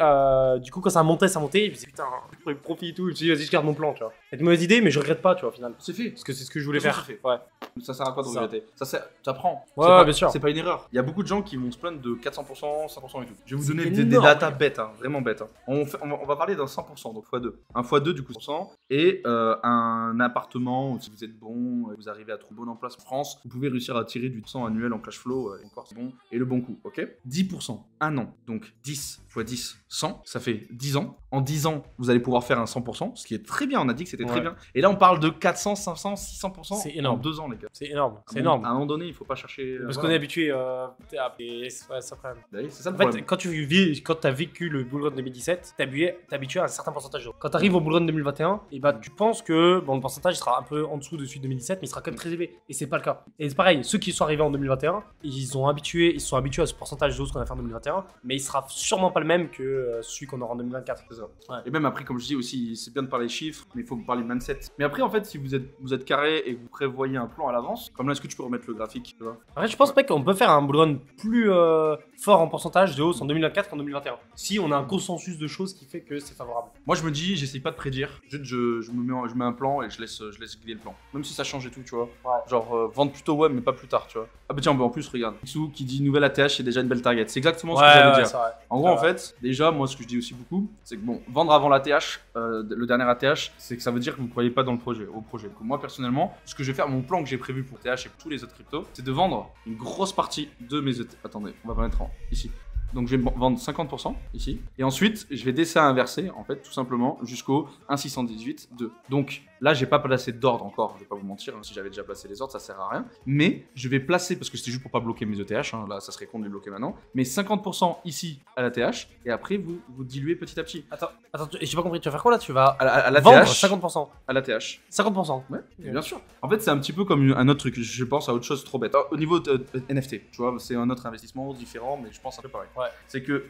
du coup, quand ça montait, et je me disais, putain, je profite et tout. Je me suis dit, vas-y, je garde mon plan, tu vois. C'est une mauvaise idée, mais je regrette pas, tu vois, au final. C'est fait. Parce que c'est ce que je voulais faire. Fait. Ouais. Ça sert à quoi de regretter? T'apprends. Ouais, bien sûr. C'est pas une erreur. Il y a beaucoup de gens qui vont se plaindre de 400%, 100% et tout. Je vais vous donner C'est des énorme. datas bêtes, hein, vraiment bêtes. Hein. On va parler d'un 100%, donc x2. Un x2, du coup, 100%. Et un appartement, où si vous êtes bon, vous arrivez à trouver bon en place en France, vous pouvez réussir à tirer du 100 annuel en cash flow. Et encore, c'est bon. et le bon coup, ok? 10%, un an, donc 10 x 10, 100, ça fait 10 ans. En 10 ans, vous allez pouvoir faire un 100%, ce qui est très bien, on a dit que c'était très bien. Et là, on parle de 400, 500, 600% C'est énorme. en 2 ans, les gars. C'est énorme, c'est À un énorme. moment donné, il faut pas chercher... Parce qu'on voilà. est habitué à... Ouais, c'est quand même. Bah oui, c'est ça le En fait, problème. quand t'as vécu le bull run 2017, t'es habitué à un certain pourcentage de. Quand t'arrives au bull run 2021, et bah tu penses que bon, le pourcentage sera un peu en dessous de celui de 2017, mais il sera quand même très élevé. Et c'est pas le cas. Et c'est pareil, ceux qui sont arrivés en 2021, ils sont habitués à ce pourcentage de hausse qu'on a fait en 2021, mais il sera sûrement pas le même que celui qu'on aura en 2024. C'est ça. Ouais. Et même après, comme je dis aussi, c'est bien de parler chiffres, mais il faut parler mindset. Mais après, en fait, si vous êtes carré et que vous prévoyez un plan à l'avance, comme là, est-ce que tu peux remettre le graphique, tu vois? Après, je pense pas qu'on peut faire un bull run plus fort en pourcentage de hausse en 2024 qu'en 2021. Si on a un consensus de choses qui fait que c'est favorable. Moi, je me dis, j'essaye pas de prédire. Juste, je mets un plan et je laisse guider le plan. Même si ça change et tout, tu vois. Ouais. Genre, vendre plutôt web, mais pas plus tard, tu vois. Ah bah tiens, bah, en plus, regarde. Xou qui dit nouvelle ATH, c'est déjà une belle target. C'est exactement ce que j'allais dire. c'est vrai. En gros, en fait, déjà, moi, ce que je dis aussi beaucoup, c'est que bon, vendre avant l'ATH, le dernier ATH, c'est que ça veut dire que vous ne croyez pas dans le projet, au projet. Donc, moi, personnellement, ce que je vais faire, mon plan que j'ai prévu pour TH et pour tous les autres cryptos, c'est de vendre une grosse partie de mes ETH. Attendez, on va mettre ici. Donc, je vais vendre 50% ici. Et ensuite, je vais laisser inverser, en fait, tout simplement, jusqu'au 1,618, 2. Donc, là, j'ai pas placé d'ordre encore, je vais pas vous mentir. Hein, si j'avais déjà placé les ordres, ça sert à rien. Mais je vais placer, parce que c'était juste pour pas bloquer mes ETH, hein, là, ça serait con de les bloquer maintenant. Mais 50% ici à la TH, et après, vous diluez petit à petit. Attends, j'ai pas compris, tu vas faire quoi là? Tu vas À la vendre TH, 50%. à la TH. 50%. Ouais, bien sûr. En fait, c'est un petit peu comme un autre truc. Je pense à autre chose trop bête. Alors, au niveau de NFT, tu vois, c'est un autre investissement différent, mais je pense un peu pareil. Ouais. C'est que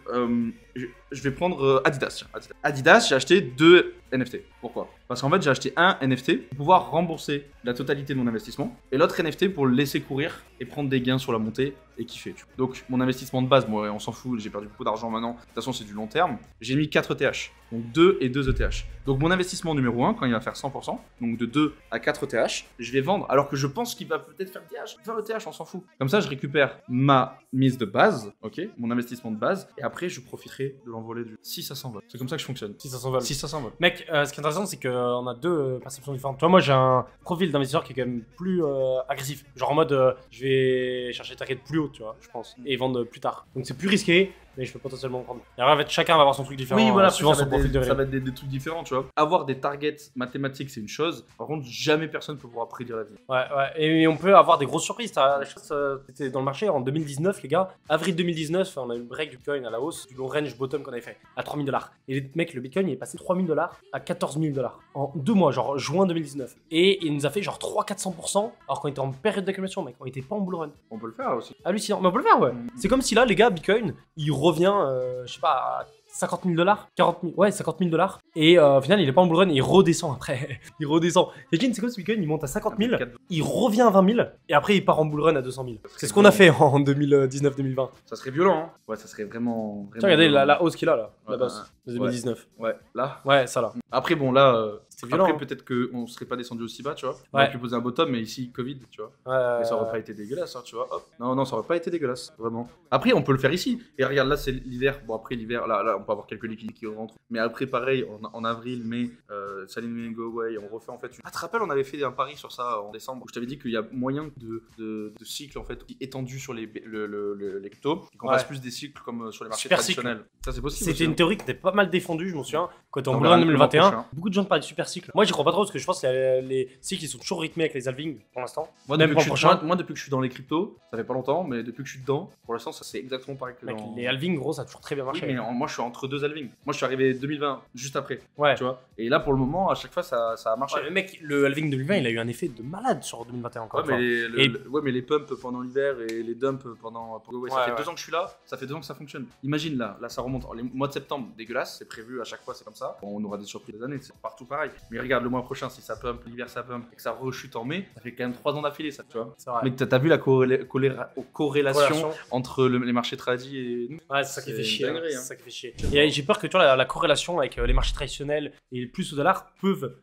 je vais prendre Adidas. Tiens, Adidas, j'ai acheté 2 NFT. Pourquoi? Parce qu'en fait, j'ai acheté un NFT pour pouvoir rembourser la totalité de mon investissement et l'autre NFT pour le laisser courir et prendre des gains sur la montée et kiffer. Tu vois. Donc, mon investissement de base, moi, on s'en fout, j'ai perdu beaucoup d'argent maintenant. De toute façon, c'est du long terme. J'ai mis 4 ETH. Donc, 2 et 2 ETH. Donc, mon investissement numéro 1, quand il va faire 100%, donc de 2 à 4 ETH, je vais vendre. Alors que je pense qu'il va peut-être faire 20 ETH, on s'en fout. Comme ça, je récupère ma mise de base, ok, mon investissement de base, et après, je profiterai de l'envolée du 6 à 100 vols. C'est comme ça que je fonctionne. 6 à 100 vols. 6 à 100 vols. Mec, ce qui est intéressant, c'est qu'on a deux perceptions différentes. Tu vois, moi, j'ai un profil d'investisseur qui est quand même plus agressif. Genre en mode, je vais chercher target plus haut, tu vois, je pense, et vendre plus tard. Donc c'est plus risqué, mais je peux potentiellement prendre. Et alors, en fait, chacun va avoir son truc différent. Oui, voilà, suivant ça son va, profil de ça risque. va être des trucs différents, tu vois. Avoir des targets mathématiques, c'est une chose. Par contre, jamais personne peut pouvoir prédire la vie. Ouais, ouais. Et on peut avoir des grosses surprises. La chose, c'était dans le marché en 2019, les gars. Avril 2019, on a eu le break du Bitcoin à la hausse, du long range bottom qu'on avait fait à 3000 $. Et les mecs, le Bitcoin il est passé 3000 $ à 14 000 $ en 2 mois, genre juin 2019. Et il nous a fait genre 300-400%, alors qu'on était en période d'accumulation, mec. On était pas en bull run. On peut le faire aussi. Hallucinant. Mais on peut le faire, ouais. C'est comme si là, les gars, Bitcoin, il revient, je sais pas, à 50 000 $, 40 000, ouais, 50 000 $. Et au final, il est pas en bull run, il redescend après. Il redescend. Imagine, c'est comme si Bitcoin, il monte à 50 000, il revient à 20 000, et après, il part en bull run à 200 000. C'est ce qu'on a fait en 2019-2020. Ça serait violent, hein. Ouais, ça serait vraiment. Tiens, regardez violent. la hausse qu'il a là, la Ouais, bosse, de 2019. Ouais, là. Ouais, ça là. Après, bon, là. C'était violent. Après, hein. peut-être qu'on serait pas descendu aussi bas, tu vois. On Ouais. aurait pu poser un bottom, mais ici, Covid, tu vois. Ouais, Et ça aurait pas été dégueulasse, hein, tu vois. Hop. Non, non, ça aurait pas été dégueulasse, vraiment. Après, on peut le faire ici. Et regarde, là, c'est l'hiver. Bon, après, l'hiver, là, on peut avoir quelques liquides qui rentrent. Mais après, pareil, en avril, mai, Saline Me and Go Away, on refait en fait. Ah, tu te rappelles, on avait fait un pari sur ça en décembre. Où je t'avais dit qu'il y a moyen de cycles en fait étendus sur les cryptos. Et qu'on Ouais. fasse plus des cycles comme sur les marchés Super cycle. traditionnels. Ça, c'est possible. C'était aussi, une hein. théorie qui était pas mal défendue, je m'en souviens, quand on On bull verra run le mois 2021. prochain. Beaucoup de gens parlaient de super cycle. Moi, j'y crois pas trop parce que je pense que les cycles ils sont toujours rythmés avec les halvings pour l'instant. Moi, Même depuis pour que le je suis, prochain. moi, depuis que je suis dans les cryptos, ça fait pas longtemps, mais depuis que je suis dedans, pour l'instant, ça c'est exactement pareil que Mec, dans... les halvings, gros, ça a toujours très bien Oui, marché. mais moi, je suis entre deux halvings. Moi, je suis arrivé 2020, juste après, Ouais. tu vois. Et là, pour le moment, à chaque fois, ça a marché. Ouais, mais mec, le halving 2020, il a eu un effet de malade sur 2021 encore. Ouais, une mais fois. ouais, mais les pumps pendant l'hiver et les dumps pendant. Ouais, ça Ouais, fait ouais. 2 ans que je suis là, ça fait 2 ans que ça fonctionne. Imagine là, ça remonte. Alors, les mois de septembre, dégueulasse, c'est prévu à chaque fois, c'est comme ça. Bon, on aura des surprises des années, c'est partout pareil. Mais regarde, le mois prochain, si ça pump, l'hiver ça pump et que ça rechute en mai, ça fait quand même 3 ans d'affilée, ça, tu vois. C'est vrai. Mais t'as vu la corrélation Corrélation. entre les marchés tradis et nous? Ouais, c'est ça qui C'est fait chier. dinguerie, C'est hein. ça qui fait chier. Et j'ai peur que tu vois, la corrélation avec les marchés traditionnels et le plus au dollar peuvent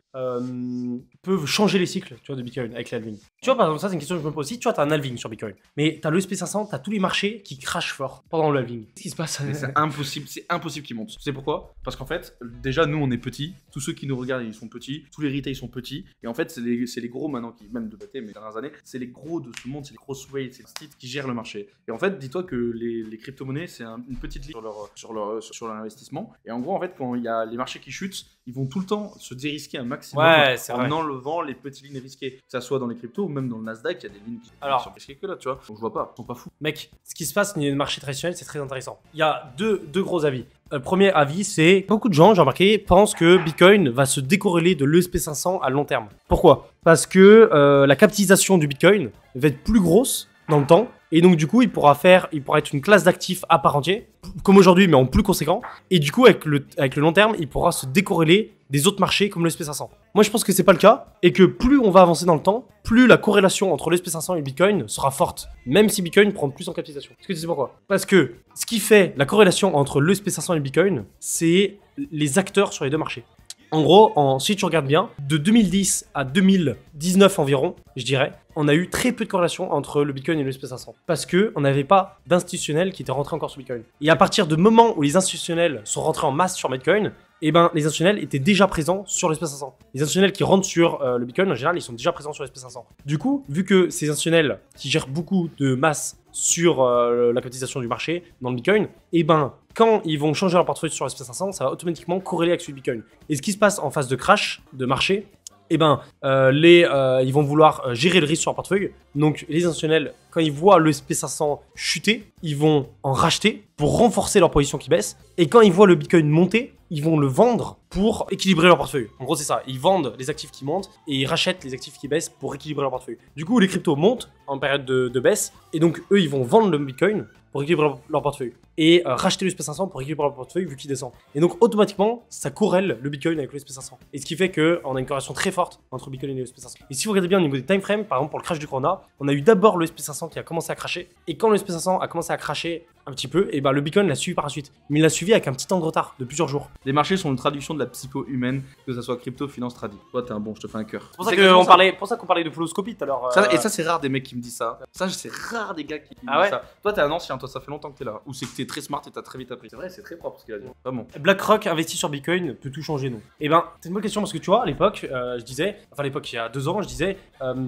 peuvent changer les cycles, tu vois, de Bitcoin avec les halvings. Tu vois, par exemple, ça, c'est une question que je me pose aussi. Tu vois, t'as un halving sur Bitcoin, mais t'as le SP500, t'as tous les marchés qui crachent fort pendant le halving. Qu'est-ce qui se passe? Mais c'est impossible qu'ils montent. Tu sais pourquoi? Parce qu'en fait, déjà, nous, on est petits. Tous ceux qui nous regardent, ils sont petits. Tous les retail sont petits. Et en fait, c'est les gros maintenant, qui, même de BT, mais dernières années, c'est les gros de ce monde, c'est les grosses whales, c'est les sites qui gèrent le marché. Et en fait, dis-toi que les crypto-monnaies, c'est une petite ligne sur leur investissement. Et en gros, en fait, quand il y a les marchés qui chutent, ils vont tout le temps se dérisquer un maximum en enlevant les petites lignes risquées. Que ça soit dans les cryptos ou même dans le Nasdaq, il y a des lignes qui sont risquées que là, tu vois. Donc je vois pas, ils sont pas fous. Mec, ce qui se passe au niveau du marché traditionnel, c'est très intéressant. Il y a deux gros avis. Le premier avis, c'est beaucoup de gens, j'ai remarqué, pensent que Bitcoin va se décorréler de l'ESP500 à long terme. Pourquoi? Parce que la capitalisation du Bitcoin va être plus grosse dans le temps. Et donc, du coup, il pourra être une classe d'actifs à part entière, comme aujourd'hui, mais en plus conséquent. Et du coup, avec le long terme, il pourra se décorréler des autres marchés comme le SP500. Moi, je pense que c'est pas le cas et que plus on va avancer dans le temps, plus la corrélation entre le SP500 et Bitcoin sera forte, même si Bitcoin prend plus en capitalisation. Est-ce que tu sais pourquoi? Parce que ce qui fait la corrélation entre le SP500 et Bitcoin, c'est les acteurs sur les deux marchés. En gros, si tu regardes bien, de 2010 à 2019 environ, je dirais, on a eu très peu de corrélation entre le Bitcoin et le SP500. Parce qu'on n'avait pas d'institutionnels qui étaient rentrés encore sur Bitcoin. Et à partir du moment où les institutionnels sont rentrés en masse sur Bitcoin, eh ben, les institutionnels étaient déjà présents sur le SP500. Les institutionnels qui rentrent sur le Bitcoin, en général, ils sont déjà présents sur le SP500. Du coup, vu que ces institutionnels qui gèrent beaucoup de masse sur la capitalisation du marché dans le Bitcoin, eh ben, quand ils vont changer leur portefeuille sur le SP500, ça va automatiquement corréler avec celui du Bitcoin. Et ce qui se passe en phase de crash de marché, eh ben, ils vont vouloir gérer le risque sur leur portefeuille. Donc, les institutionnels, quand ils voient le SP500 chuter, ils vont en racheter pour renforcer leur position qui baisse. Et quand ils voient le Bitcoin monter, ils vont le vendre pour équilibrer leur portefeuille. En gros, c'est ça. Ils vendent les actifs qui montent et ils rachètent les actifs qui baissent pour équilibrer leur portefeuille. Du coup, les cryptos montent en période de baisse et donc eux, ils vont vendre le Bitcoin pour équilibrer leur portefeuille et racheter le SP500 pour équilibrer leur portefeuille vu qu'il descend. Et donc, automatiquement, ça corrèle le Bitcoin avec le SP500. Et ce qui fait qu'on a une corrélation très forte entre Bitcoin et le SP500. Et si vous regardez bien au niveau des time frames, par exemple pour le crash du Corona, on a eu d'abord le SP500 qui a commencé à crasher. Et quand le SP500 a commencé à crasher un petit peu, et ben le Bitcoin l'a suivi par la suite. Mais il l'a suivi avec un petit temps de retard de plusieurs jours. Les marchés sont une traduction de la psycho humaine, que ça soit crypto, finance, trading. Toi, t'es un bon, je te fais un cœur. C'est pour ça qu'on parlait de foloscopie tout à l'heure. Et ça, c'est rare des mecs qui me disent ça. Ça, c'est rare des gars qui me disent ça. Toi, t'es un ancien, toi, ça fait longtemps que t'es là. Ou c'est que t'es très smart et t'as très vite appris. C'est vrai, c'est très propre ce qu'il a dit. Vraiment. BlackRock investit sur Bitcoin peut tout changer, non? Eh ben, c'est une bonne question parce que tu vois, à l'époque, je disais, enfin, à l'époque, il y a 2 ans, je disais,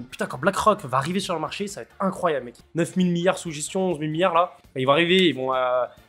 putain, quand BlackRock va arriver sur le marché, ça va être incroyable, mec. 9 000 milliards sous gestion, 11 000 milliards là. Ils vont arriver, ils vont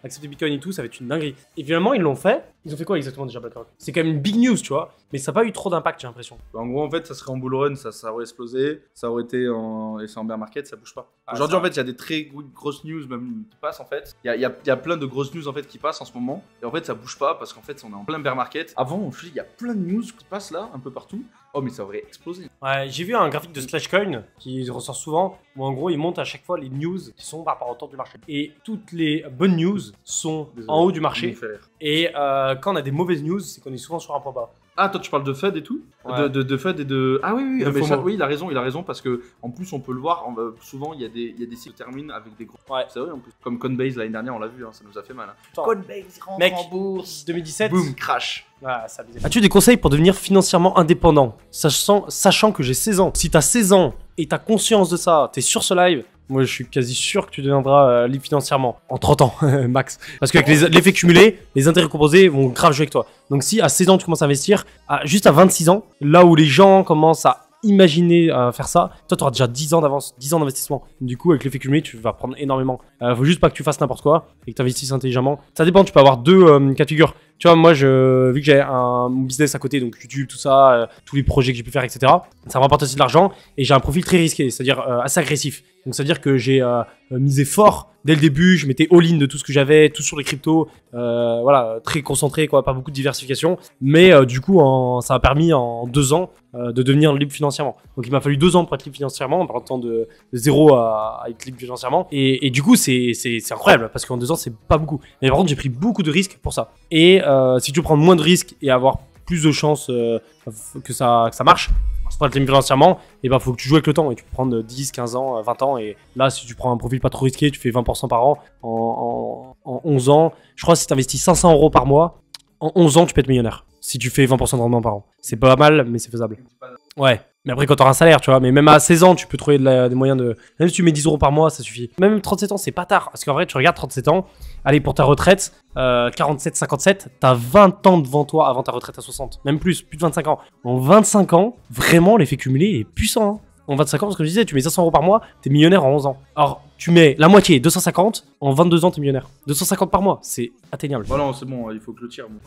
accepter Bitcoin et tout, ça va être une dinguerie. Et finalement, ils l'ont fait. Ils ont fait quoi exactement déjà, BlackRock? C'est quand même une big news, tu vois, mais ça n'a pas eu trop d'impact, j'ai l'impression. En gros, en fait, ça serait en bull run, ça aurait explosé, ça aurait été et c'est en bear market, ça bouge pas. Aujourd'hui, en fait, il y a des très grosses news même qui passent en fait. Il y a plein de grosses news en fait qui passent en ce moment, et en fait, ça bouge pas parce qu'en fait, on est en plein bear market. Avant, il y a plein de news qui passent là, un peu partout. Oh, mais ça aurait explosé. Ouais, j'ai vu un graphique de Slashcoin qui ressort souvent, où en gros, il monte à chaque fois les news qui sont par rapport au temps du marché. Et toutes les bonnes news sont en haut du marché. Et quand on a des mauvaises news, c'est qu'on est souvent sur un point bas. Ah, toi, tu parles de Fed et tout, ouais. de Fed et de... Ah oui, De mais FOMO. oui, il a raison, parce que en plus, on peut le voir, souvent, il y a des cycles qui terminent avec des gros... Ouais. C'est vrai, en plus. Comme Coinbase, l'année dernière, on l'a vu, hein, ça nous a fait mal. Hein. Putain. Coinbase rentre Mec, en bourse. 2017. Boum, crash. Ah, ça As-tu des conseils pour devenir financièrement indépendant, sachant que j'ai 16 ans? Si t'as 16 ans et t'as conscience de ça, t'es sur ce live, moi je suis quasi sûr que tu deviendras libre financièrement en 30 ans max. Parce qu'avec l'effet cumulé, les intérêts composés vont grave jouer avec toi. Donc si à 16 ans tu commences à investir, juste à 26 ans, là où les gens commencent à imaginer faire ça, toi tu auras déjà 10 ans d'avance, 10 ans d'investissement. Du coup avec l'effet cumulé tu vas prendre énormément. Faut juste pas que tu fasses n'importe quoi et que tu investisses intelligemment. Ça dépend, tu peux avoir deux cas de figure. Tu vois, moi, vu que j'ai un business à côté, donc YouTube, tout ça, tous les projets que j'ai pu faire, etc., ça me rapporte aussi de l'argent et j'ai un profil très risqué, c'est-à-dire assez agressif. Donc, ça veut dire que j'ai misé fort dès le début, je mettais all-in de tout ce que j'avais, tout sur les cryptos, voilà, très concentré, quoi, pas beaucoup de diversification. Mais du coup, ça m'a permis en 2 ans de devenir libre financièrement. Donc, il m'a fallu 2 ans pour être libre financièrement, en partant de 0 à être libre financièrement. Et du coup, c'est incroyable parce qu'en 2 ans, c'est pas beaucoup. Mais par contre, j'ai pris beaucoup de risques pour ça. Et si tu veux prendre moins de risques et avoir plus de chances que ça marche pour être libre financièrement, et ben faut que tu joues avec le temps et tu peux prendre 10, 15 ans, 20 ans. Et là, si tu prends un profil pas trop risqué, tu fais 20% par an en 11 ans. Je crois que si tu investis 500 € par mois, En 11 ans, tu peux être millionnaire. Si tu fais 20% de rendement par an. C'est pas mal, mais c'est faisable. Ouais. Mais après, quand t'auras un salaire, tu vois. Mais même à 16 ans, tu peux trouver des moyens de. Même si tu mets 10 € par mois, ça suffit. Même 37 ans, c'est pas tard. Parce qu'en vrai, tu regardes 37 ans. Allez, pour ta retraite, 47, 57, t'as 20 ans devant toi avant ta retraite à 60. Même plus de 25 ans. En 25 ans, vraiment, l'effet cumulé est puissant. Hein. En 25 ans, parce que je disais, tu mets 500 € par mois, t'es millionnaire en 11 ans. Alors, tu mets la moitié, 250, en 22 ans, t'es millionnaire. 250 par mois, c'est atteignable. Bah non, c'est bon, il faut que le tire. Bon.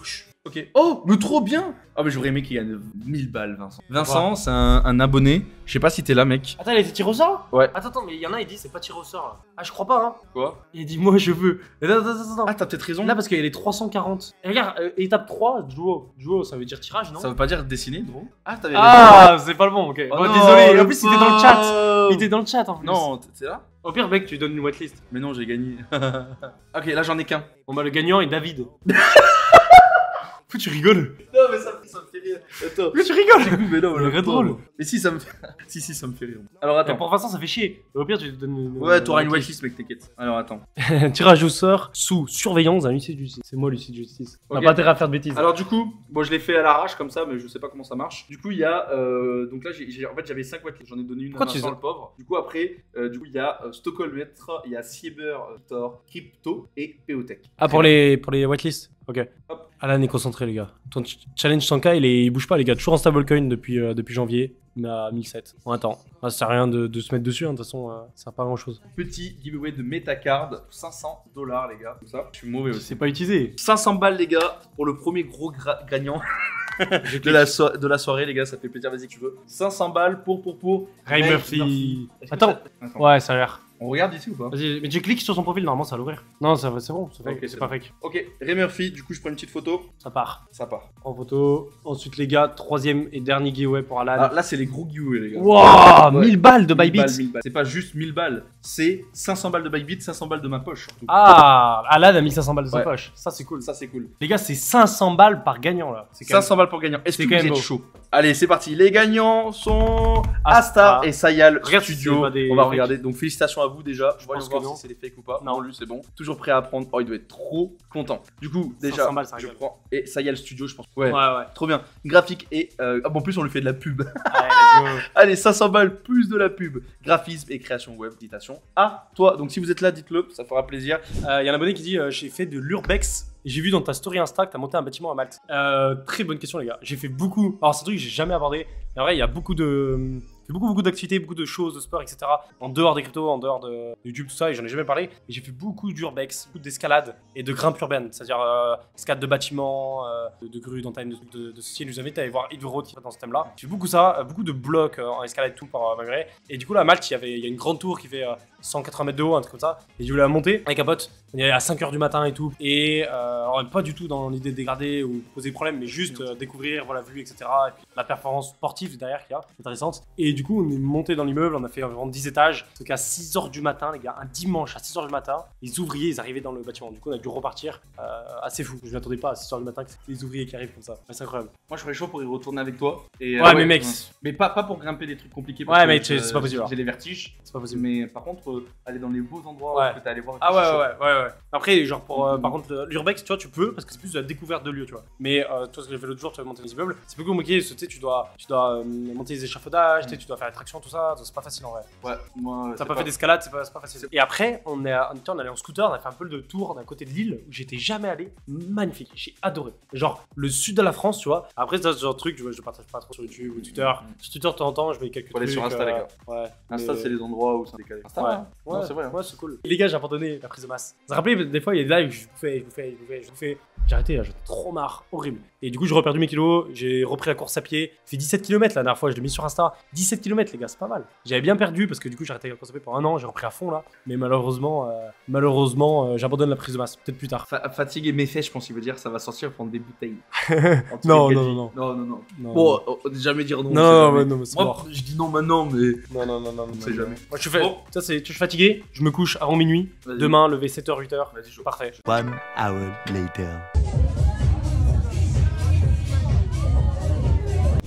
Ok. Oh, mais trop bien. Ah, mais j'aurais aimé qu'il gagne 1000 balles, Vincent. Vincent, c'est un abonné. Je sais pas si t'es là, mec. Attends, il a été tiré au sort? Ouais. Attends, mais il y en a, il dit c'est pas tiré au sort. Là. Ah, je crois pas, hein. Quoi? Il dit moi je veux. Attends. Ah, t'as peut-être raison. Là, parce qu'il y a les 340. Et regarde, étape 3, duo. Duo, ça veut dire tirage, non? Ça veut pas dire dessiner, gros. Ah, t'avais Ah, c'est pas le bon, ok. Oh Bon, non, désolé, le en plus, il était dans le chat. pauvre. Il était dans le chat en plus. Non, c'est là? Au pire, mec, tu donnes une whitelist. Mais non, j'ai gagné. Ok, là j'en ai qu'un. Bon, bah, le gagnant est David. Pourquoi tu rigoles? Non, mais ça me fait rire. Attends. Pourquoi tu rigoles? Mais non, C'est drôle. Mais si, ça me fait. Si, ça me fait rire. Alors Et attends. pour Vincent, ça fait chier. Au pire, tu lui donnes. Ouais, t'auras une whitelist, mec, t'inquiète. Alors attends. Tirage au sort sous surveillance d'un huissier de justice. C'est moi l'huissier de justice. On Ok. n'a pas intérêt à faire de bêtises. Alors du coup, bon, je l'ai fait à l'arrache comme ça, mais je sais pas comment ça marche. Du coup, il y a donc là, en fait, j'avais 5 whitelists. J'en ai donné une Pourquoi à tu Vincent les as- le pauvre. Du coup, après, il y a Stockholmetre, il y a Cyber, Victor, Crypto et Peotech. Ah, pour les whitelists. Ok. Hop. Alan est concentré, les gars. Ton challenge 100K, il bouge pas, les gars. Toujours en stablecoin depuis janvier. Mais à 1007. On attend. Ça sert à rien de se mettre dessus, hein. De toute façon, ça sert pas à grand chose. Petit giveaway de Metacard, 500 $, les gars. Comme ça, je suis mauvais aussi. C'est pas utilisé. 500 balles, les gars, pour le premier gros gagnant de la soirée, les gars. Ça fait plaisir, vas-y, que tu veux. 500 balles pour. Ray Murphy. Est-ce que Attends. ça- Ouais, ça a l'air. On regarde ici ou pas? Vas-y, mais tu cliques sur son profil, normalement ça va l'ouvrir. Non, c'est bon, c'est fake. Ok, c'est c'est pas bon. fake. Ok, Ray Murphy, du coup, je prends une petite photo. Ça part. Ça part. En photo. Ensuite, les gars, troisième et dernier giveaway pour Alan. Alors là, c'est les gros giveaways, les gars. Wouah, Ouais. 1000 balles de 1000 Bybit. balles, 1000 balles. C'est pas juste 1000 balles, c'est 500 balles de Bybit, 500 balles de ma poche. Surtout. Ah, Alan a 1500 balles de sa Ouais. poche. Ça, c'est cool. Ça, c'est cool. Les gars, c'est 500 balles par gagnant là. C'est quand même- 500 balles pour gagnant. Est-ce c'est que quand vous même êtes beau. chaud? Allez, c'est parti. Les gagnants sont Asta. Asta et Sayal Regarde si Studio. c'est pas des On va fakes. regarder. Donc félicitations à vous déjà. Je vais pense voir que non. si c'est des fakes ou pas. Non. Non, lui c'est bon. Toujours prêt à apprendre. Oh, il doit être trop content. Du coup, déjà, 500 balles, ça je rigole. prends. Et Sayal Studio, je pense. Ouais. Ouais, ouais. Trop bien. Graphique et. Ah bon, en plus, on lui fait de la pub. Allez, let's go. Allez, 500 balles plus de la pub. Graphisme et création web. Félicitations à toi. Donc si vous êtes là, dites-le. Ça fera plaisir. Il y a un abonné qui dit j'ai fait de l'urbex. Et j'ai vu dans ta story Insta que t'as monté un bâtiment à Malte. Très bonne question, les gars. J'ai fait beaucoup. Alors, c'est un truc que j'ai jamais abordé. Mais en vrai, il y a beaucoup d'activités, beaucoup de choses, de sport, etc. En dehors des cryptos, en dehors de YouTube, tout ça. Et j'en ai jamais parlé. Et j'ai fait beaucoup d'urbex, beaucoup d'escalade et de grimpe urbaine. C'est-à-dire escalade de bâtiments, de grues, d'antennes, de ceci. Je vous invite à aller voir Yves Roth qui est dans ce thème-là. J'ai fait beaucoup ça, beaucoup de blocs en escalade et tout par malgré. Et du coup, là, à Malte, il y a une grande tour qui fait 180 mètres de haut, un truc comme ça. Et je voulais la monter avec un pote. On y allait à 5h du matin et tout. Et alors, pas du tout dans l'idée de dégrader ou poser problème, mais juste découvrir la vue, etc. Et puis la performance sportive derrière qui est intéressante. Et du coup, on est monté dans l'immeuble, on a fait environ 10 étages. Donc à 6h du matin, les gars, un dimanche à 6h du matin, les ouvriers, ils arrivaient dans le bâtiment. Du coup, on a dû repartir. Assez fou. Je m'attendais pas à 6h du matin que c'était les ouvriers qui arrivent comme ça. Ouais, c'est incroyable. Moi, je serais chaud pour y retourner avec toi. Et, Ouais, mais mec, mais pas pour grimper des trucs compliqués. Ouais, mais que, c'est pas possible, alors. J'ai les vertiges. C'est pas possible. Mais par contre, aller dans les beaux endroits Ouais. que t'es allé voir. Ah ouais. Après, genre par contre, l'urbex, tu vois, tu peux parce que c'est plus de la découverte de lieux, tu vois. Mais toi, ce que j'ai fait l'autre jour, tu vas monter les immeubles, c'est beaucoup compliqué. Tu sais, tu dois monter les échafaudages, tu sais, tu dois faire les tractions, tout ça. C'est pas facile en vrai. Ouais, moi. T'as pas fait d'escalade, c'est pas facile. Et après, on est allé en scooter, on a fait un peu de tour d'un côté de l'île où j'étais jamais allé. Magnifique, j'ai adoré. Genre le sud de la France, tu vois. Après, c'est ce genre de truc, je partage pas trop sur YouTube ou Twitter. Sur Twitter, de temps en temps, je mets quelques Faut aller trucs. sur Insta, les gars. Ouais. Insta, mais- c'est les endroits où c'est décalé. Insta, Ouais, hein. Non, c'est vrai. hein. Ouais, c'est cool. Les gars, j'ai abandonné la prise de masse. Vous vous rappelez, des fois, il y a des lives, je vous fais. J'ai arrêté, là, j'étais trop marre, horrible. Et du coup, j'ai reperdu mes kilos, j'ai repris la course à pied. J'ai fait 17 km la dernière fois, je l'ai mis sur Insta. 17 km, les gars, c'est pas mal. J'avais bien perdu parce que du coup, j'ai arrêté la course à pied pour un an, j'ai repris à fond là. Mais malheureusement, j'abandonne la prise de masse, peut-être plus tard. Fatigue et méfait, je pense qu'il veut dire ça va sortir prendre des bouteilles. Non, Anti-Gadget. non. Non. Bon, jamais dire non. Non, on sait jamais. non, mais c'est Moi, mort. je dis non maintenant, mais. Non, On sait jamais. Moi, je suis Bon. ça, c'est, je suis fatigué, je me couche avant minuit. Vas-y. Demain, lever 7h, 8h. Vas-y, chaud. Parfait. 1 hour later.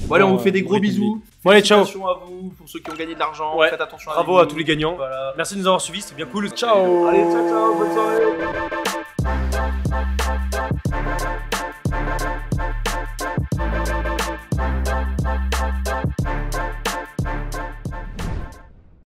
Bon, allez, on vous fait des gros Ouais, bisous. Bon, allez, ciao. Félicitations à vous pour ceux qui ont gagné de l'argent. Ouais. Faites attention Bravo à à tous les gagnants. Voilà. Merci de nous avoir suivis, c'était bien cool. Ciao. Allez, ciao, bonne soirée.